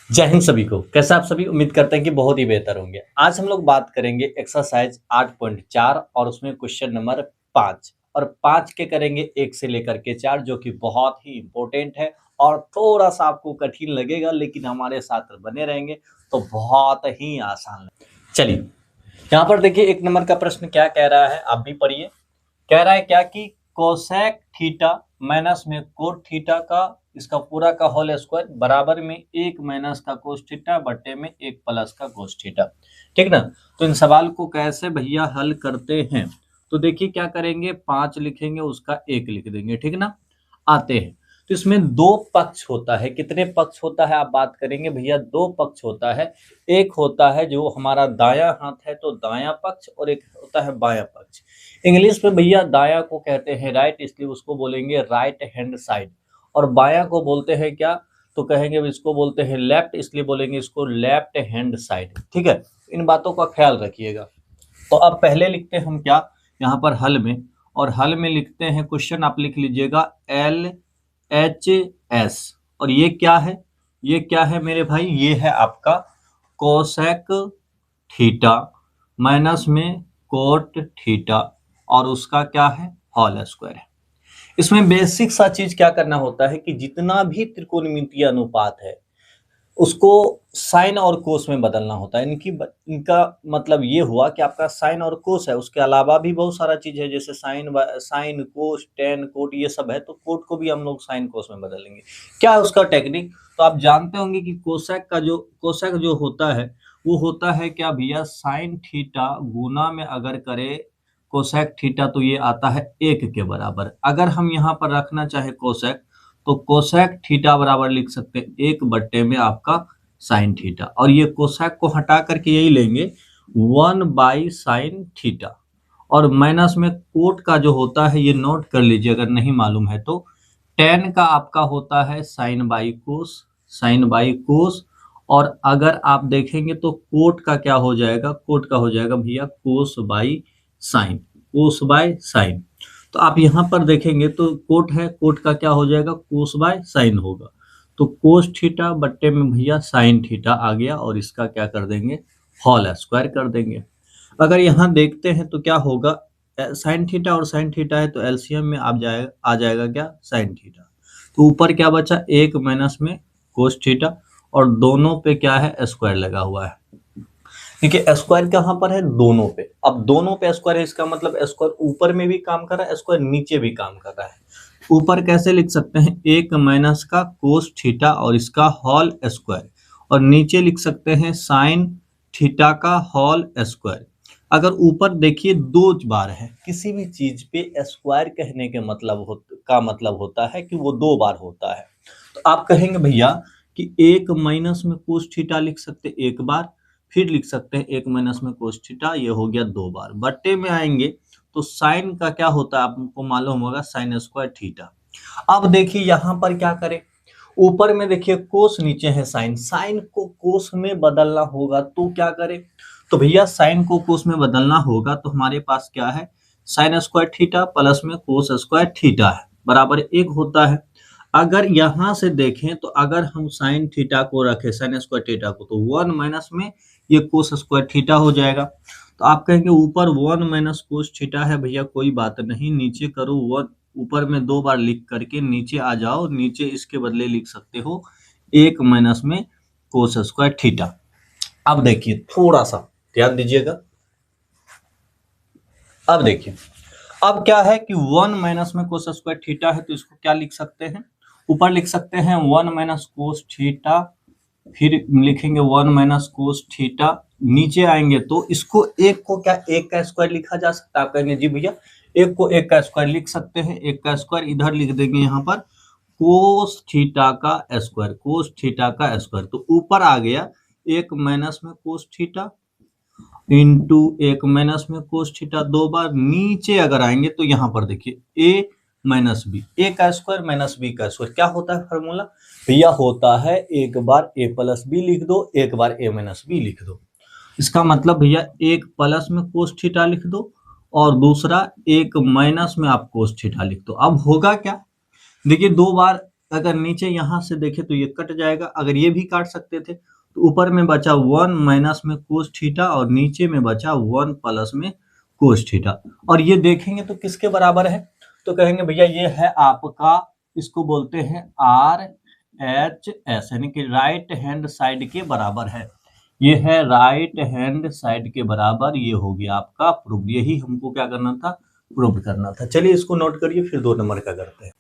जय हिंद सभी को। कैसे आप सभी? उम्मीद करते हैं कि बहुत ही बेहतर होंगे। आज हम लोग बात करेंगे एक्सरसाइज 8.4 और उसमें क्वेश्चन नंबर 5 और 5 के करेंगे 1 से लेकर के 4, जो कि बहुत ही इंपॉर्टेंट है और थोड़ा सा आपको कठिन लगेगा, लेकिन हमारे साथ बने रहेंगे तो बहुत ही आसान लगेगा। चलिए, यहाँ पर देखिए 1 नंबर का प्रश्न क्या कह रहा है, आप भी पढ़िए। कह रहा है क्या कि कोसेक थीटा माइनस में कोट थीटा का इसका पूरा का होल स्क्वायर बराबर में 1 माइनस का कोस थीटा बट्टे में 1 प्लस का कोस थीटा। ठीक ना? तो इन सवाल को कैसे भैया हल करते हैं? तो देखिए क्या करेंगे, 5 लिखेंगे, उसका 1 लिख देंगे। ठीक ना? आते हैं। तो इसमें दो पक्ष होता है। कितने पक्ष होता है आप बात करेंगे भैया? दो पक्ष होता है। एक होता है जो हमारा दायां हाथ है तो दायां पक्ष, और एक होता है बायां पक्ष। इंग्लिश में भैया दायां को कहते हैं राइट, इसलिए उसको बोलेंगे राइट हैंड साइड। और बायां को बोलते हैं क्या? तो कहेंगे इसको बोलते हैं लेफ्ट, इसलिए बोलेंगे इसको लेफ्ट हैंड साइड। ठीक है, इन बातों का ख्याल रखिएगा। तो अब पहले लिखते हैं हम क्या यहाँ पर हल में, और हल में लिखते हैं क्वेश्चन, आप लिख लीजिएगा LHS। और ये क्या है? ये क्या है मेरे भाई? ये है आपका कोसेक थीटा माइनस में कोट थीटा, और उसका क्या है? होल स्क्वायर है। इसमें बेसिक सा चीज क्या करना होता है कि जितना भी त्रिकोणमितीय अनुपात है उसको साइन और कोस में बदलना होता है। इनका मतलब ये हुआ कि आपका साइन और कोस है, उसके अलावा भी बहुत सारा चीज है, जैसे साइन कोस टेन कोट ये सब है, तो कोट को भी हम लोग साइन कोस में बदलेंगे। क्या है उसका टेक्निक? तो आप जानते होंगे कि कोसेक जो होता है वो होता है क्या भैया? साइन थीटा गुना में अगर करे कोसेक थीटा तो ये आता है 1 के बराबर। अगर हम यहाँ पर रखना चाहे कोसेक, तो कोसेक थीटा बराबर लिख सकते हैं 1 बट्टे में आपका साइन थीटा, और ये कोसेक को हटा करके यही लेंगे 1 बाई साइन थीटा। और माइनस में कोट का जो होता है ये नोट कर लीजिए अगर नहीं मालूम है तो, टेन का आपका होता है sine by cos, sine by cos. और अगर आप देखेंगे तो कोट का क्या हो जाएगा? कोट का हो जाएगा भैया cos by sine, cos by sine. तो आप यहाँ पर देखेंगे तो कोट है, कोट का क्या हो जाएगा? कोस बाय साइन होगा। तो कोस थीटा बट्टे में भैया साइन थीटा आ गया, और इसका क्या कर देंगे? होल स्क्वायर कर देंगे। अगर यहाँ देखते हैं तो क्या होगा? साइन थीटा और साइन थीटा है तो एलसीएम में आ जाएगा क्या? Sine theta. तो ऊपर क्या बचा? 1 माइनस में कोस थीटा, और दोनों पे क्या है? स्क्वायर लगा हुआ है। देखिए स्क्वायर कहाँ पर है? दोनों पे। अब दोनों पे स्क्वायर है, इसका मतलब स्क्वायर ऊपर में भी काम कर रहा है, स्क्वायर नीचे भी काम कर रहा है। ऊपर कैसे लिख सकते हैं? 1 माइनस का कोस थीटा और इसका होल स्क्वायर, और नीचे लिख सकते हैं साइन थीटा का होल स्क्वायर। अगर ऊपर देखिए 2 बार है, किसी भी चीज पे स्क्वायर कहने के मतलब होता है कि वो 2 बार होता है। तो आप कहेंगे भैया कि 1 माइनस में कोस थीटा लिख सकते 1 बार, फिर लिख सकते हैं 1 माइनस में कोस थीटा, ये हो गया 2 बार। बट्टे में आएंगे तो साइन का क्या होता है आपको मालूम होगा? Sine square theta. अब देखिए यहाँ पर क्या करें? ऊपर में देखिए कोस, नीचे है साइन। साइन को कोस में बदलना होगा तो क्या करें? तो भैया साइन को कोस में बदलना होगा तो हमारे पास क्या है? साइन स्क्वायर थीटा प्लस में कोस स्क्वायर थीटा है बराबर 1 होता है। अगर यहां से देखें तो अगर हम साइन थीटा को रखें, साइन स्क्वायर थीटा को, तो 1 माइनस में ये कोस स्क्वायर थीटा हो जाएगा। तो आप कहेंगे ऊपर 1 माइनस कोस थीटा है, भैया कोई बात नहीं, नीचे करो 1, ऊपर में 2 बार लिख करके नीचे आ जाओ, नीचे इसके बदले लिख सकते हो 1 माइनस में कोस स्क्वायर थीटा। अब देखिए थोड़ा सा ध्यान दीजिएगा। अब देखिए, अब क्या है कि 1 माइनस में कोस स्क्वायर थीटा है तो इसको क्या लिख सकते हैं? ऊपर लिख सकते हैं 1 माइनस कोस थीटा, फिर लिखेंगे 1 माइनस कोस थीटा। नीचे आएंगे तो इसको एक को क्या 1 का स्क्वायर लिखा जा सकता है? आप कहेंगे जी भैया 1 को 1 का स्क्वायर लिख सकते हैं। 1 का स्क्वायर इधर लिख देंगे यहाँ पर कोस थीटा का स्क्वायर, कोस थीटा का स्क्वायर। तो ऊपर आ गया 1 माइनस में कोस थीटा इंटू 1 माइनस में कोस थीटा 2 बार। नीचे अगर आएंगे तो यहाँ पर देखिए ए माइनस बी, ए का स्क्वायर माइनस बी का स्क्वायर। क्या होता है फॉर्मूला भैया? होता है एक बार ए प्लस बी लिख दो, एक बार ए माइनस बी लिख दो। इसका मतलब भैया एक प्लस में कोस थीटा लिख दो और दूसरा एक माइनस में आप कोस थीटा लिख दो। अब होगा क्या? देखिए 2 बार अगर नीचे यहाँ से देखे तो ये कट जाएगा, अगर ये भी काट सकते थे तो ऊपर में बचा 1 माइनस में कोस थीटा और नीचे में बचा 1 प्लस में कोस थीटा। और ये देखेंगे तो किसके बराबर है, तो कहेंगे भैया ये है आपका, इसको बोलते हैं आर एच एस, यानी कि राइट हैंड साइड के बराबर है। ये है राइट हैंड साइड के बराबर, ये हो गया आपका प्रूव। यही हमको क्या करना था, प्रूव करना था। चलिए इसको नोट करिए, फिर 2 नंबर का करते हैं।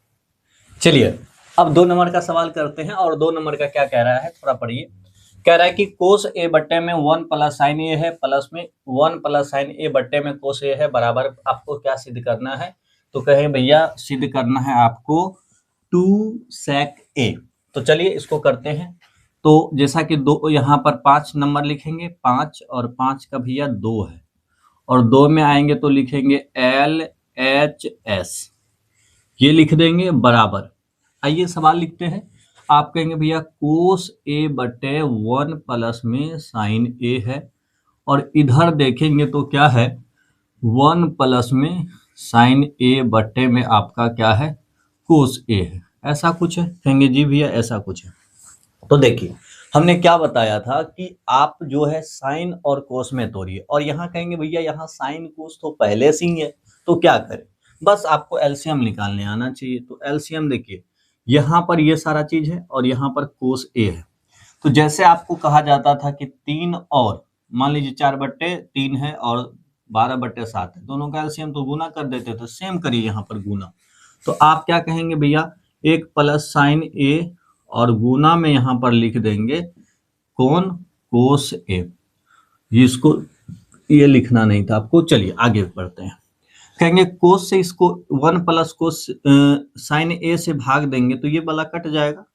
चलिए अब 2 नंबर का सवाल करते हैं। और 2 नंबर का क्या कह रहा है, थोड़ा पढ़िए। कह रहा है कि कोस ए बट्टे में 1 प्लस साइन ए है, प्लस में 1 प्लस साइन ए बट्टे में कोस ए है, बराबर आपको क्या सिद्ध करना है, तो कहे भैया सिद्ध करना है आपको 2 sec ए। तो चलिए इसको करते हैं। तो जैसा कि दो यहाँ पर 5 नंबर लिखेंगे, 5 और 5 का भैया 2 है, और 2 में आएंगे तो लिखेंगे एल एच एस, ये लिख देंगे बराबर। आइए सवाल लिखते हैं। आप कहेंगे भैया कोस ए बटे 1 प्लस में साइन ए है, और इधर देखेंगे तो क्या है 1 प्लस में साइन ए बटे में आपका क्या है, कोस ए है। ऐसा कुछ है, कहेंगे जी भैया ऐसा कुछ है। तो देखिए हमने क्या बताया था कि आप जो है साइन और कोस में तोड़िए, और यहाँ कहेंगे भैया यहाँ साइन कोस तो पहले से ही है, तो क्या करें, बस आपको एलसीएम निकालने आना चाहिए। तो एलसीएम देखिए, यहाँ पर ये सारा चीज है और यहाँ पर कोस ए है। तो जैसे आपको कहा जाता था कि 3 और मान लीजिए 4/3 है और 12/7 है, दोनों का एलसीएम तो गुना कर देते, तो सेम करिए यहाँ पर गुना। तो आप क्या कहेंगे भैया 1 प्लस साइन ए और गुना में यहाँ पर लिख देंगे कौन, कोस ए। इसको ये लिखना नहीं था आपको। चलिए आगे बढ़ते हैं। कहेंगे कोस से इसको 1 प्लस कोस साइन ए से भाग देंगे तो ये वाला कट जाएगा,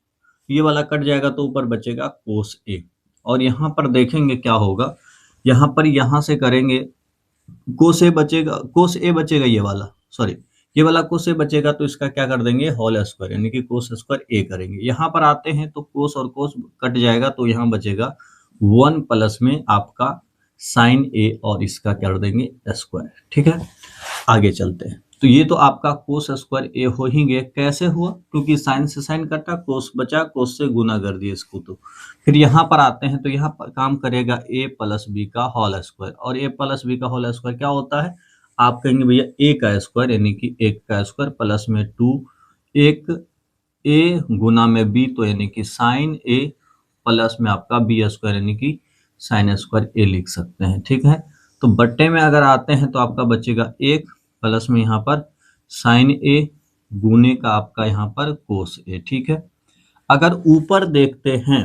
ये वाला कट जाएगा, तो ऊपर बचेगा कोस ए। और यहाँ पर देखेंगे क्या होगा, यहाँ पर यहाँ से करेंगे कोस ए बचेगा, कोस ए बचेगा, ये वाला सॉरी ये वाला कोस ए बचेगा, तो इसका क्या कर देंगे होल स्क्वायर, यानी कि कोस स्क्वायर ए करेंगे। यहाँ पर आते हैं तो कोस और कोस कट जाएगा, तो यहाँ बचेगा 1 प्लस में आपका साइन ए और इसका कर देंगे स्क्वायर। ठीक है, आगे चलते हैं। तो ये तो आपका कोस स्क्वायर ए हो ही गया। कैसे हुआ, क्योंकि साइन से साइन कटा, कोस बचा, कोस से गुना कर दिए इसको। तो फिर यहाँ पर आते हैं तो यहाँ पर काम करेगा ए प्लस बी का होल स्क्वायर, और ए प्लस बी का होल स्क्वायर क्या होता है, आप कहेंगे भैया ए का स्क्वायर, यानी कि 1 का स्क्वायर प्लस में 2 एक ए गुना में बी, तो यानी कि साइन ए प्लस में आपका बी स्क्वायर, यानी कि साइन स्क्वायर ए लिख सकते हैं। ठीक है, तो बट्टे में अगर आते हैं तो आपका बचेगा 1 प्लस में यहाँ पर साइन ए गुने का आपका यहाँ पर कोस ए। ठीक है, अगर ऊपर देखते हैं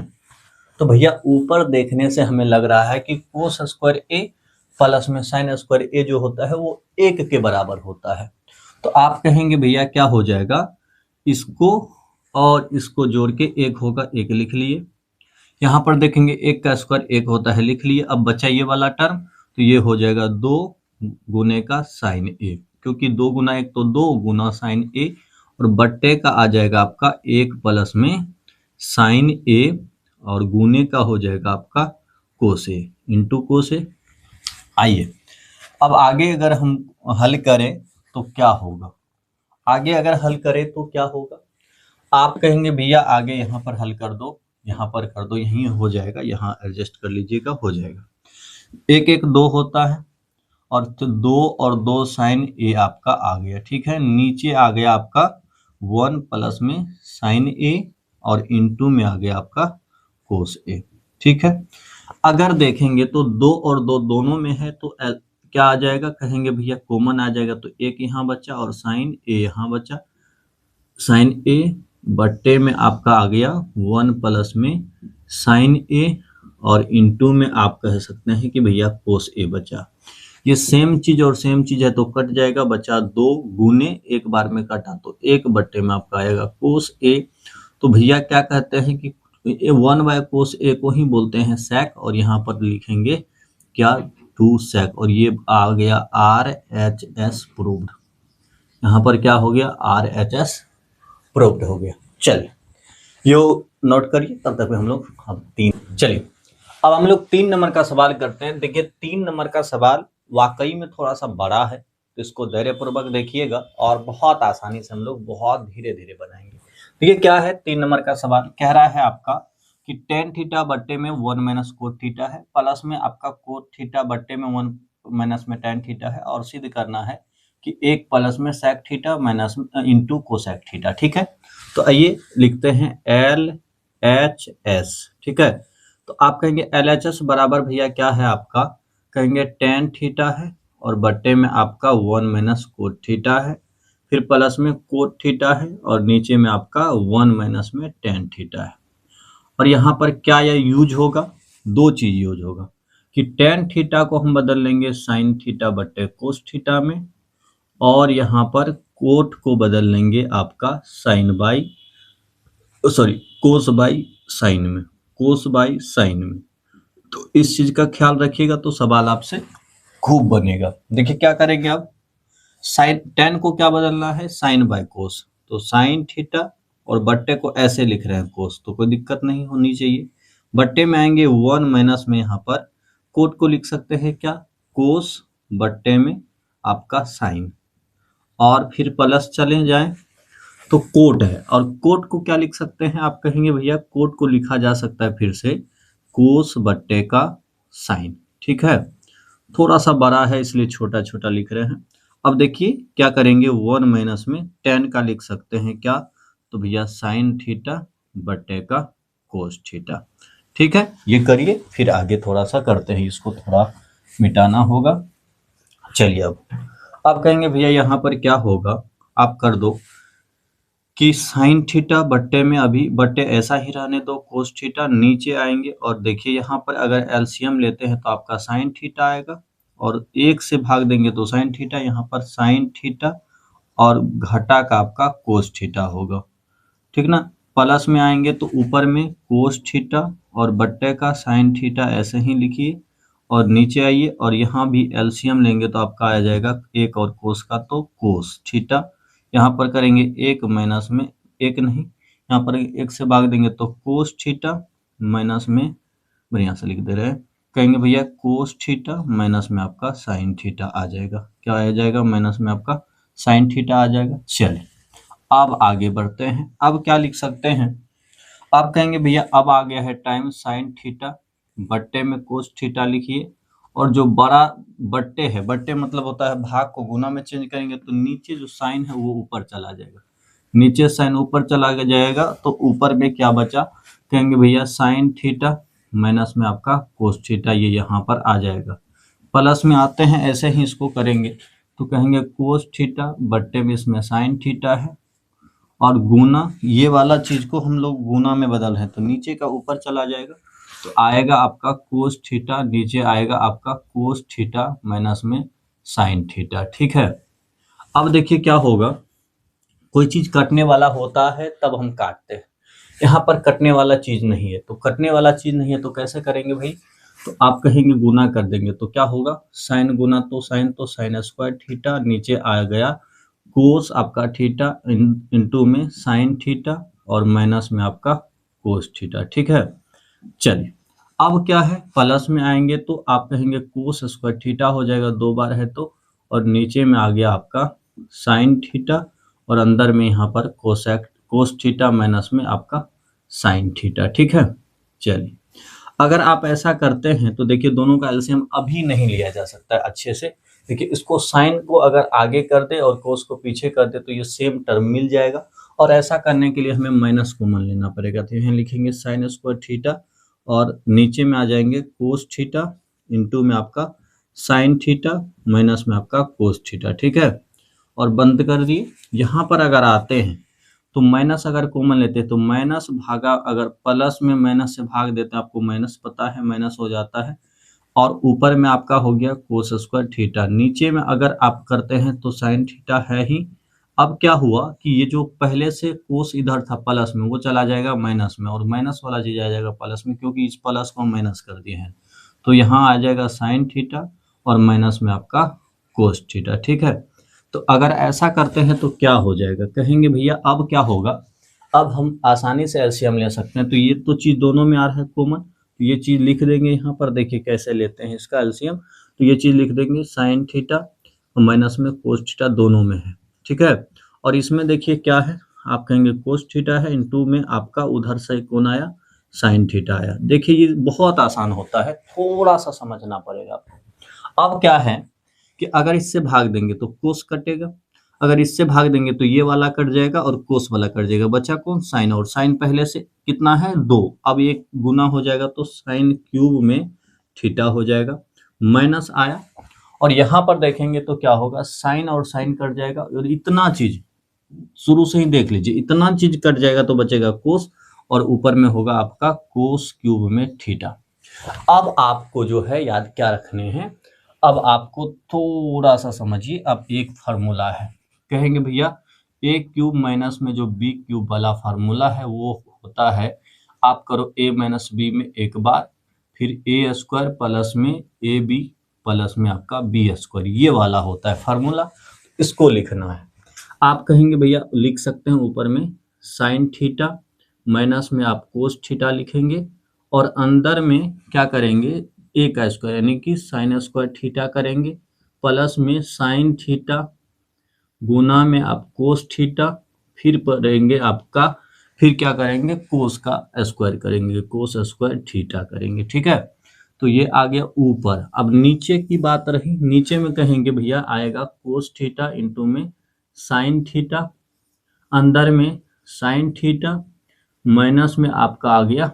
तो भैया ऊपर देखने से हमें लग रहा है कि कोस स्क्वायर ए प्लस में साइन स्क्वायर ए जो होता है वो 1 के बराबर होता है। तो आप कहेंगे भैया क्या हो जाएगा, इसको और इसको जोड़ के 1 होगा, 1 लिख लिए। यहाँ पर देखेंगे 1 का स्क्वायर 1 होता है, लिख लिए। अब बचा ये वाला टर्म, तो ये हो जाएगा 2 गुने का साइन ए, क्योंकि 2 गुना 1 तो 2 गुना साइन ए, और बट्टे का आ जाएगा आपका 1 प्लस में साइन ए, और गुने का हो जाएगा आपका कोस ए इंटू कोस ए। आइए अब आगे अगर हम हल करें तो क्या होगा, आगे अगर हल करें तो क्या होगा, आप कहेंगे भैया आगे यहाँ पर हल कर दो, यहाँ पर कर दो, यहीं हो जाएगा, यहाँ एडजस्ट कर लीजिएगा, हो जाएगा। 1 1 2 होता है, और तो 2 और 2 साइन ए आपका आ गया। ठीक है, नीचे आ गया आपका 1 प्लस में साइन ए, और इंटू में आ गया आपका कोस ए। ठीक है, अगर देखेंगे तो 2 और 2 दोनों में है, तो क्या आ जाएगा, कहेंगे भैया कॉमन आ जाएगा, तो 1 यहाँ बचा और साइन ए यहाँ बचा। साइन ए बट्टे में आपका आ गया 1 प्लस में साइन ए, और इंटू में आप कह सकते हैं कि भैया कोस ए बचा। ये सेम चीज और सेम चीज है तो कट जाएगा, बचा 2 गुने, एक बार में कटा तो 1 बट्टे में आपका आएगा कोस ए। तो भैया क्या कहते हैं कि 1 बाय कोस ए को ही बोलते हैं सेक, और यहाँ पर लिखेंगे क्या 2 सेक, और ये आ गया आर एच एस प्रूव्ड। यहाँ पर क्या हो गया, आर एच एस प्रूव्ड हो गया। चलिए यो नोट करिए, तब तक हम लोग चलिए अब हम लोग 3 नंबर का सवाल करते हैं। देखिए 3 नंबर का सवाल वाकई में थोड़ा सा बड़ा है, तो इसको धैर्यपूर्वक देखिएगा, और बहुत आसानी से हम लोग बहुत धीरे धीरे बनाएंगे। देखिए क्या है, 3 नंबर का सवाल कह रहा है आपका कि टेन थीटा बट्टे में 1 माइनस कोट थीटा है, प्लस में आपका कोट थीटा बट्टे में 1 माइनस में टेन थीटा है, और सिद्ध करना है कि एक प्लस में sec theta minus into cosec theta. ठीक है, तो आइए लिखते हैं एल एच एस। ठीक है, तो आप कहेंगे एल एच एस बराबर भैया क्या है आपका, कहेंगे टेन थीटा है और बट्टे में आपका 1 माइनस कोट थीटा है, फिर प्लस में कोट थीटा है और नीचे में आपका 1 माइनस में टेन थीटा है। और यहाँ पर क्या यह यूज होगा, दो चीज यूज होगा कि टेन थीटा को हम बदल लेंगे साइन थीटा बट्टे कोस थीटा में, और यहाँ पर कोट को बदल लेंगे आपका sine by sorry cos by sine में, कोस बाई साइन में। तो इस चीज का ख्याल रखिएगा तो सवाल आपसे खूब बनेगा। देखिए क्या करेंगे आप, साइन टेन को क्या बदलना है, साइन बाय कोस, तो साइन थीटा और बट्टे को ऐसे लिख रहे हैं कोस, तो कोई दिक्कत नहीं होनी चाहिए। बट्टे में आएंगे 1 माइनस में यहाँ पर कोट को लिख सकते हैं क्या, कोस बट्टे में आपका साइन, और फिर प्लस चले जाएं तो कोट है, और कोट को क्या लिख सकते हैं, आप कहेंगे भैया कोट को लिखा जा सकता है फिर से कोस बट्टे का साइन। ठीक है, थोड़ा सा बड़ा है इसलिए छोटा छोटा लिख रहे हैं। अब देखिए क्या करेंगे, 1 माइनस में टेन का लिख सकते हैं क्या, तो भैया साइन थीटा बट्टे का कोस थीटा। ठीक है, ये करिए, फिर आगे थोड़ा सा करते हैं, इसको थोड़ा मिटाना होगा। चलिए अब कहेंगे भैया यहाँ पर क्या होगा, आप कर दो कि साइन थीटा बट्टे में अभी बट्टे ऐसा ही रहने दो, कोस थीटा नीचे आएंगे, और देखिए यहाँ पर अगर एलसीएम लेते हैं तो आपका साइन थीटा आएगा, और एक से भाग देंगे तो साइन थीटा, यहाँ पर साइन थीटा और घटा का आपका कोस थीटा होगा। ठीक ना, प्लस में आएंगे तो ऊपर में कोस थीटा और बट्टे का साइन थीटा ऐसे ही लिखिए, और नीचे आइए और यहाँ भी एलसीएम लेंगे तो आपका आ जाएगा एक और कोस का तो कोस थीटा, यहाँ पर करेंगे एक माइनस में एक नहीं, यहाँ पर एक से भाग देंगे तो कोस थीटा माइनस में, बढ़िया से लिख दे रहे हैं, कहेंगे भैया कोस थीटा माइनस में आपका साइन थीटा आ जाएगा, क्या आ जाएगा, माइनस में आपका साइन थीटा आ जाएगा। चलिए अब आगे बढ़ते हैं, अब क्या लिख सकते हैं, आप कहेंगे भैया अब आ गया है टाइम साइन थीटा बट्टे में कोस थीटा लिखिए, और जो बड़ा बट्टे है, बट्टे मतलब होता है भाग को गुना में चेंज करेंगे तो नीचे जो साइन है वो ऊपर चला जाएगा, नीचे साइन ऊपर चला जाएगा तो ऊपर में क्या बचा, कहेंगे भैया साइन थीटा माइनस में आपका कोस थीटा, ये यहाँ पर आ जाएगा। प्लस में आते हैं, ऐसे ही इसको करेंगे तो कहेंगे कोस थीटा बट्टे में इसमें साइन थीटा है, और गुना ये वाला चीज को हम लोग गुना में बदल रहे हैं तो नीचे का ऊपर चला जाएगा, तो आएगा आपका कोस थीटा, नीचे आएगा आपका कोस थीटा माइनस में साइन थीटा। ठीक है, अब देखिए क्या होगा, कोई चीज कटने वाला होता है तब हम काटते हैं, यहाँ पर कटने वाला चीज नहीं है, तो कटने वाला चीज नहीं है तो कैसे करेंगे भाई, तो आप कहेंगे गुना कर देंगे तो क्या होगा, साइन गुना तो साइन स्क्वायर थीटा, नीचे आ गया कोस आपका थीटा इंटू में साइन थीटा और माइनस में आपका कोस थीटा। ठीक है, चलिए अब क्या है, प्लस में आएंगे तो आप कहेंगे कोस स्क्वायर थीटा हो जाएगा, दो बार है तो, और नीचे में आ गया आपका साइन थीटा, और अंदर में यहाँ पर कोस थीटा माइनस में आपका साइन थीटा। ठीक है, चलिए अगर आप ऐसा करते हैं तो देखिए दोनों का एलसीएम अभी नहीं लिया जा सकता है अच्छे से। देखिए इसको साइन को अगर आगे कर दे और कोस को पीछे कर दे तो ये सेम टर्म मिल जाएगा, और ऐसा करने के लिए हमें माइनस कॉमन लेना पड़ेगा, तो यहाँ लिखेंगे साइन स्क्वायर थीटा और नीचे में आ जाएंगे कोस थीटा इंटू में आपका साइन थीटा माइनस में आपका कोस थीटा। ठीक है, और बंद कर दिए। यहाँ पर अगर आते हैं तो माइनस अगर कॉमन लेते हैं तो माइनस भागा, अगर प्लस में माइनस से भाग देते हैं, आपको माइनस पता है माइनस हो जाता है, और ऊपर में आपका हो गया कोस स्क्वायर थीटा, नीचे में अगर आप करते हैं तो साइन थीटा है ही। अब क्या हुआ कि ये जो पहले से कोस इधर था प्लस में वो चला जाएगा माइनस में, और माइनस वाला चीज आ जाएगा प्लस में, क्योंकि इस प्लस को हम माइनस कर दिए हैं, तो यहाँ आ जाएगा साइन थीटा और माइनस में आपका कोस थीटा। ठीक है, तो अगर ऐसा करते हैं तो क्या हो जाएगा, कहेंगे भैया अब क्या होगा, अब हम आसानी से एलसीएम ले सकते हैं, तो ये तो चीज दोनों में आ रहा है कॉमन, तो ये चीज लिख देंगे यहाँ पर, देखिए कैसे लेते हैं इसका एलसीएम, तो ये चीज लिख देंगे साइन थीटा और माइनस में कोस थीटा दोनों में है। ठीक है, और इसमें देखिए क्या है, आप कहेंगे कोस थीटा है, इनटू में आपका उधर से कौन आया, साइन थीटा आया। देखिए ये बहुत आसान होता है, थोड़ा सा समझना पड़ेगा आपको। अब क्या है कि अगर इससे भाग देंगे तो कोस कटेगा, अगर इससे भाग देंगे तो ये वाला कट जाएगा और कोस वाला कट जाएगा, बचा कौन, साइन। और साइन पहले से कितना है, 2, अब ये गुना हो जाएगा तो साइन क्यूब में थीटा हो जाएगा, माइनस आया। और यहाँ पर देखेंगे तो क्या होगा, साइन और साइन कट जाएगा, और इतना चीज शुरू से ही देख लीजिए, इतना चीज कट जाएगा तो बचेगा कोस, और ऊपर में होगा आपका कोस क्यूब में थीटा। अब आपको जो है याद क्या रखने हैं, अब आपको थोड़ा सा समझिए। अब एक फार्मूला है, कहेंगे भैया ए क्यूब माइनस में जो बी क्यूब वाला फार्मूला है वो होता है, आप करो ए माइनस बी में एक बार, फिर ए स्क्वायर प्लस में ए बी प्लस में आपका बी स्क्वायर, ये वाला होता है फार्मूला, इसको लिखना है। आप कहेंगे भैया लिख सकते हैं ऊपर में साइन थीटा, माइनस में आप कोस थीटा लिखेंगे, और अंदर में क्या करेंगे, ए का स्क्वायर यानी कि साइन स्क्वायर थीटा करेंगे, प्लस में साइन थीटा, गुना में आप कोस थीटा, फिर करेंगे आपका, फिर क्या करेंगे, कोस का स्क्वायर करेंगे, कोस स्क्वायर थीटा करेंगे, ठीक है। तो ये आ गया ऊपर। अब नीचे की बात रही, नीचे में कहेंगे भैया आएगा कोस थीटा इंटू में साइन थीटा, अंदर में साइन थीटा, माइनस में आपका आ गया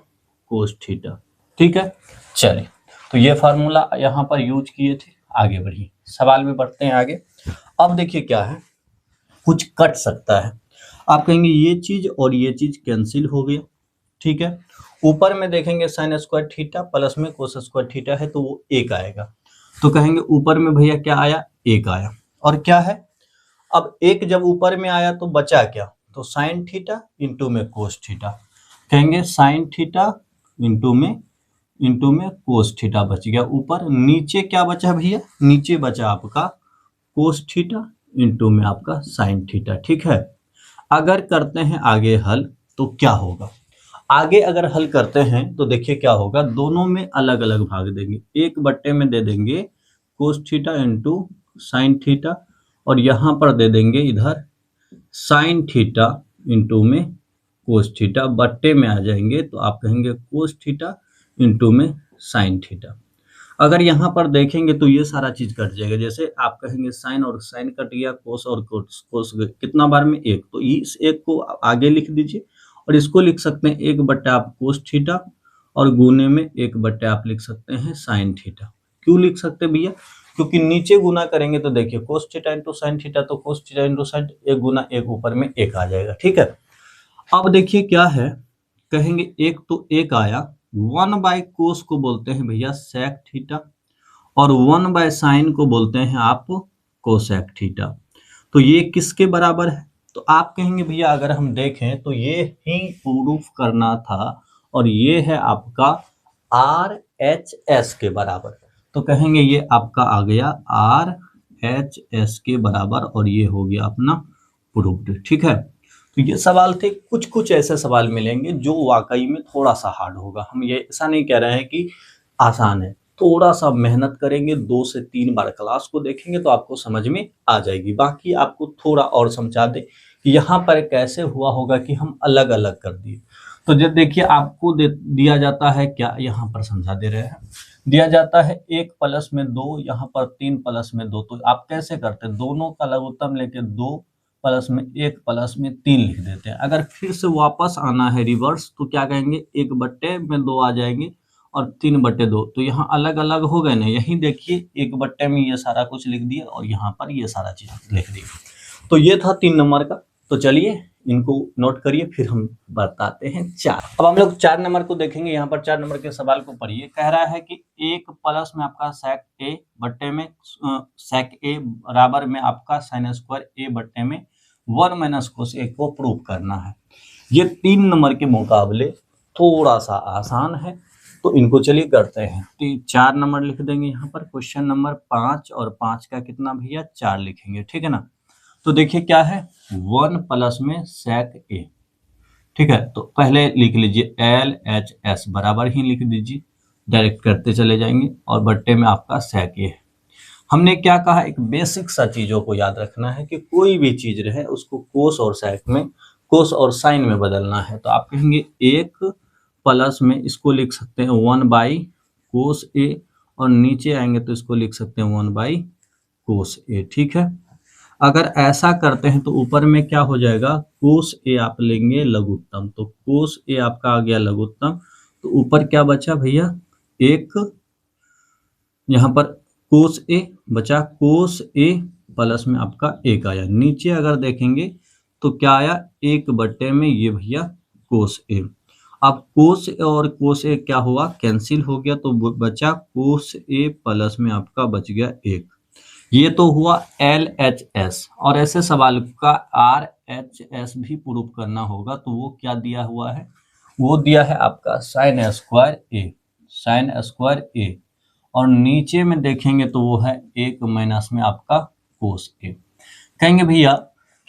कोस थीटा, ठीक है। चलिए, तो ये फार्मूला यहाँ पर यूज किए थे। आगे बढ़िए, सवाल में बढ़ते हैं आगे। अब देखिए क्या है, कुछ कट सकता है, आप कहेंगे ये चीज और ये चीज कैंसिल हो गया, ठीक है। ऊपर में देखेंगे साइन स्क्वायर थीटा प्लस में कोस स्क्वायर थीटा है तो वो एक आएगा, तो कहेंगे ऊपर में भैया क्या आया, एक आया। और क्या है, अब एक जब ऊपर में आया तो बचा क्या, तो साइन थीटा इंटू में कोस थीटा, कहेंगे साइन थीटा इंटू में कोस थीटा बच गया ऊपर। नीचे क्या बचा भैया, नीचे बचा आपका कोस थीटा इंटू में आपका साइन थीटा, ठीक है। अगर करते हैं आगे हल तो क्या होगा, आगे अगर हल करते हैं तो देखिए क्या होगा, दोनों में अलग अलग भाग देंगे, एक बट्टे में दे देंगे cos theta into sine theta, और यहाँ पर दे देंगे इधर साइन थीटा इंटू में कोस थीटा, बट्टे में आ जाएंगे तो आप कहेंगे कोस थीटा इंटू में साइन थीटा। अगर यहाँ पर देखेंगे तो ये सारा चीज कट जाएगा, जैसे आप कहेंगे साइन और साइन कट गया, कोस और कोस कितना बार में, एक, तो इस एक को आगे लिख दीजिए, और इसको लिख सकते हैं एक बट्टा आप कोस थीटा, और गुने में एक बट्टा आप लिख सकते हैं साइन थीटा। क्यों लिख सकते हैं भैया, क्योंकि नीचे गुना करेंगे तो देखिए cos theta into sine theta, तो कोस थीटा इंटू साइन, एक गुना एक ऊपर में एक आ जाएगा, ठीक है। अब देखिए क्या है, कहेंगे एक तो एक आया, 1 कोस को बोलते हैं भैया सेक थीटा, और 1 साइन को बोलते हैं आप कोसेक थीटा। तो ये किसके बराबर है, तो आप कहेंगे भैया अगर हम देखें तो ये ही प्रूफ करना था, और ये है आपका RHS के बराबर, तो कहेंगे ये आपका आ गया RHS के बराबर, और ये हो गया अपना प्रूफ्ड, ठीक है। तो ये सवाल थे, कुछ कुछ ऐसे सवाल मिलेंगे जो वाकई में थोड़ा सा हार्ड होगा, हम ये ऐसा नहीं कह रहे हैं कि आसान है, थोड़ा सा मेहनत करेंगे, 2 से 3 बार क्लास को देखेंगे तो आपको समझ में आ जाएगी। बाकी आपको थोड़ा और समझा दे कि यहाँ पर कैसे हुआ होगा कि हम अलग अलग कर दिए। तो जब देखिए आपको दिया जाता है क्या, यहाँ पर समझा दे रहे हैं, दिया जाता है 1 प्लस में 2, यहाँ पर 3 प्लस में 2, तो आप कैसे करते हैं, दोनों का लघुत्तम लेके 2 प्लस में 1 प्लस में 3 लिख देते हैं। अगर फिर से वापस आना है रिवर्स तो क्या कहेंगे, 1 बट्टे में 2 आ जाएंगे और 3 बट्टे 2, तो यहाँ अलग अलग हो गए ना, यही देखिए 1 बट्टे में ये सारा कुछ लिख दिया और यहाँ पर ये सारा चीज लिख दी। तो ये था 3 नंबर का। तो चलिए इनको नोट करिए, फिर हम बताते हैं 4। अब हम लोग 4 नंबर को देखेंगे। यहाँ पर 4 नंबर के सवाल को पढ़िए। कह रहा है कि 1 प्लस में आपका सेक ए बट्टे में सेक ए बराबर में आपका साइन स्क्वायर ए बट्टे में 1 माइनस कोस ए को प्रूव करना है। ये 3 नंबर के मुकाबले थोड़ा सा आसान है, तो इनको चलिए करते हैं। तो 4 नंबर लिख देंगे यहाँ पर। क्वेश्चन नंबर 5 और 5 का कितना भैया 4 लिखेंगे, ठीक है ना। तो देखिए क्या है, 1 प्लस में सेक ए, ठीक है। तो पहले लिख लीजिए LHS बराबर ही लिख दीजिए, डायरेक्ट करते चले जाएंगे, और बट्टे में आपका सेक ए है। हमने क्या कहा, एक बेसिक सा चीजों को याद रखना है कि कोई भी चीज रहे उसको कोस और सेक में कोस और साइन में बदलना है। तो आप कहेंगे 1 प्लस में इसको लिख सकते हैं 1/cos A, और नीचे आएंगे तो इसको लिख सकते हैं 1/cos A। ठीक है, अगर ऐसा करते हैं तो ऊपर में क्या हो जाएगा, cos A आप लेंगे लघुत्तम, तो cos A आपका आ गया लघुत्तम। तो ऊपर क्या बचा भैया, एक यहाँ पर cos A बचा, cos A प्लस में आपका 1 आया। नीचे अगर देखेंगे तो क्या आया, 1/, में ये भैया cos A। अब cos A और cos A क्या हुआ, कैंसिल हो गया, तो बचा cos A प्लस में आपका बच गया 1। ये तो हुआ LHS, और ऐसे सवाल का RHS भी प्रूफ करना होगा, तो वो क्या दिया हुआ है, वो दिया है आपका sin square A, sin square A, और नीचे में देखेंगे तो वो है 1 माइनस में आपका cos A। कहेंगे भैया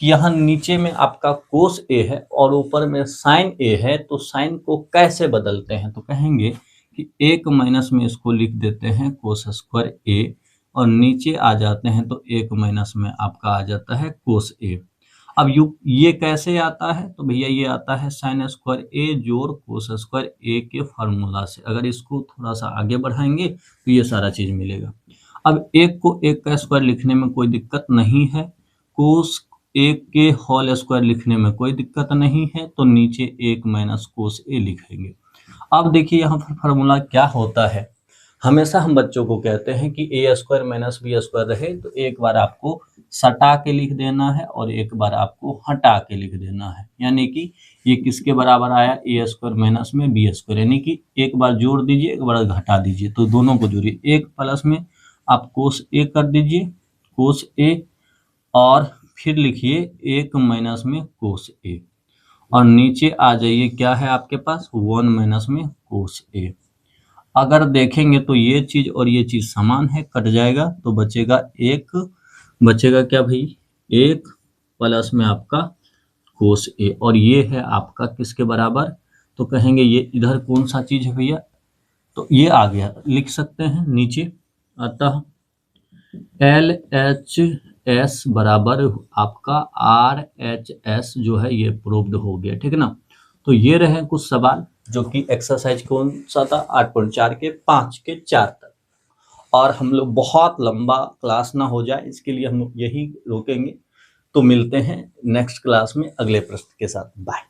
कि यहाँ नीचे में आपका cos A है और ऊपर में sin A है, तो sin को कैसे बदलते हैं, तो कहेंगे कि 1 माइनस में इसको लिख देते हैं cos स्क्वायर A, और नीचे आ जाते हैं तो 1 माइनस में आपका आ जाता है cos A। अब ये कैसे आता है, तो भैया ये आता है sin स्क्वायर A जोड़ cos स्क्वायर A के फार्मूला से। अगर इसको थोड़ा सा आगे बढ़ाएंगे तो ये सारा चीज मिलेगा। अब 1 को 1 का स्क्वायर लिखने में कोई दिक्कत नहीं है, cos 1 के होल स्क्वायर लिखने में कोई दिक्कत नहीं है, तो नीचे 1 माइनस cos A लिखेंगे। अब देखिए यहाँ पर फार्मूला क्या होता है, हमेशा हम बच्चों को कहते हैं कि ए स्क्वायर माइनस बी स्क्वायर रहे तो एक बार आपको सटा के लिख देना है और एक बार आपको हटा के लिख देना है। यानी कि ये किसके बराबर आया, ए स्क्वायर माइनस में बी स्क्वायर, यानी कि एक बार जोड़ दीजिए एक बार घटा दीजिए, तो दोनों को जोड़िए। 1 प्लस में आप कोस ए कर दीजिए, कोस ए, और फिर लिखिए 1 माइनस में कोस ए, और नीचे आ जाइए क्या है आपके पास 1 माइनस में कोस ए। अगर देखेंगे तो ये चीज और ये चीज समान है, कट जाएगा तो बचेगा 1, बचेगा क्या भाई 1 प्लस में आपका कोस ए, और ये है आपका किसके बराबर, तो कहेंगे ये इधर कौन सा चीज है भैया, तो ये आ गया, लिख सकते हैं नीचे। अतः LHS बराबर आपका RHS जो है ये प्रूव्ड हो गया। ठीक है ना, तो ये रहे कुछ सवाल जो कि एक्सरसाइज कौन सा था 8.4 के 5 के 4 तक। और हम लोग बहुत लंबा क्लास ना हो जाए इसके लिए हम यही रोकेंगे। तो मिलते हैं नेक्स्ट क्लास में अगले प्रश्न के साथ। बाय।